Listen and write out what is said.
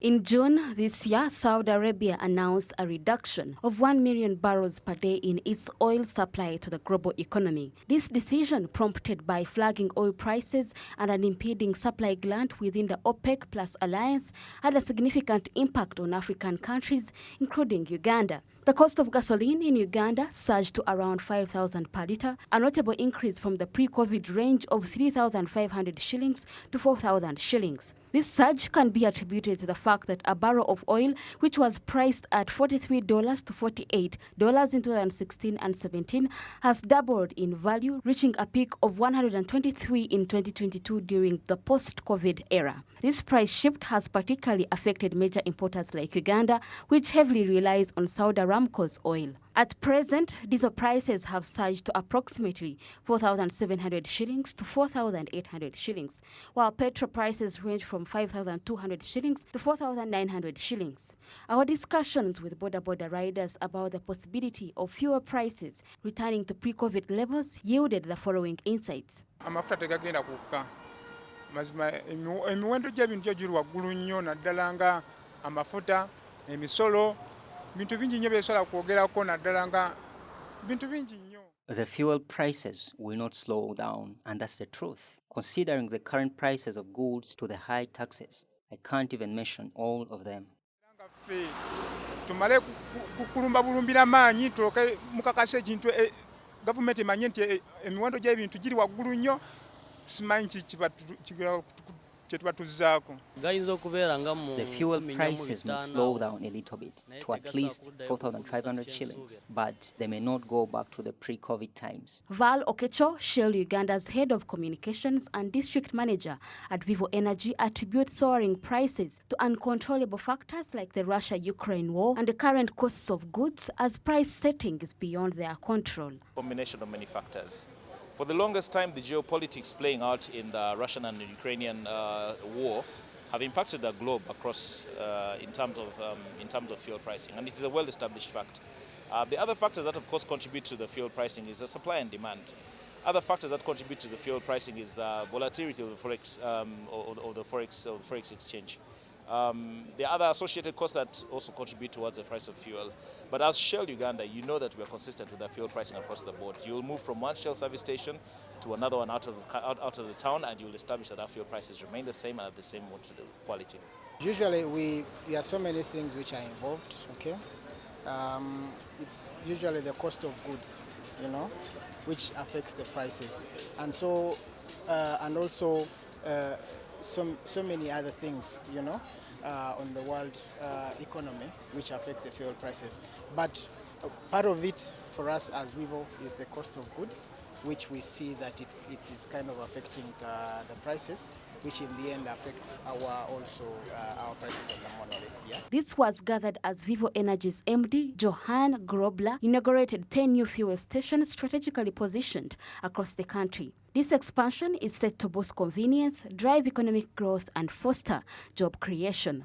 In June this year, Saudi Arabia announced a reduction of 1 million barrels per day in its oil supply to the global economy. This decision, prompted by flagging oil prices and an impeding supply glut within the OPEC Plus alliance, had a significant impact on African countries, including Uganda. The cost of gasoline in Uganda surged to around 5,000 per litre, a notable increase from the pre-COVID range of 3,500 shillings to 4,000 shillings. This surge can be attributed to the fact that a barrel of oil, which was priced at $43 to $48 in 2016 and 17, has doubled in value, reaching a peak of $123 in 2022 during the post-COVID era. This price shift has particularly affected major importers like Uganda, which heavily relies on Saudi Aramco's oil. At present, diesel prices have surged to approximately 4,700 shillings to 4,800 shillings, while petrol prices range from 5,200 shillings to 4,900 shillings. Our discussions with border riders about the possibility of fuel prices returning to pre-COVID levels yielded the following insights. Amafuta tegagenda kukka. Mazima emiwendo gy'ebintu giri waggulu nnyo naddala nga amafuta, emisolo, bintu bingi nnyo byesobola kwogerako naddala nga bintu bingi nnyo. The fuel prices will not slow down, and that's the truth. Considering the current prices of goods to the high taxes, I can't even mention all of them. Tumale kukulumba bulumbira maanyi tuloke mukakasa ekintu gavumenti emanye nti emiwendo gy'ebintu giri waggulu nnyo, simanyi kyetubatuzaako. The fuel prices may slow down a little bit to at least 4,500 shillings, but they may not go back to the pre-COVID times. Val Okecho, Shell Uganda's head of communications and district manager at Vivo Energy, attributes soaring prices to uncontrollable factors like the Russia-Ukraine war and the current costs of goods, as price setting is beyond their control. Combination of many factors. For the longest time, the geopolitics playing out in the Russian and Ukrainian war have impacted the globe across in terms of fuel pricing, and it is a well-established fact. The other factors that, of course, contribute to the fuel pricing is the supply and demand. Other factors that contribute to the fuel pricing is the volatility of the forex or the forex exchange. There are other associated costs that also contribute towards the price of fuel. But as Shell Uganda, you know that we are consistent with our fuel pricing across the board. You will move from one Shell service station to another one out of the town, and you will establish that our fuel prices remain the same and at the same quality. Usually there are so many things which are involved, okay? It's usually the cost of goods, which affects the prices. And so, and also so many other things, on the world economy, which affect the fuel prices. But part of it for us as Vivo is the cost of goods, which we see that it is kind of affecting the prices, which in the end affects our prices on the monorail. Yeah? This was gathered as Vivo Energy's MD, Johan Grobler, inaugurated 10 new fuel stations strategically positioned across the country. This expansion is set to boost convenience, drive economic growth, and foster job creation.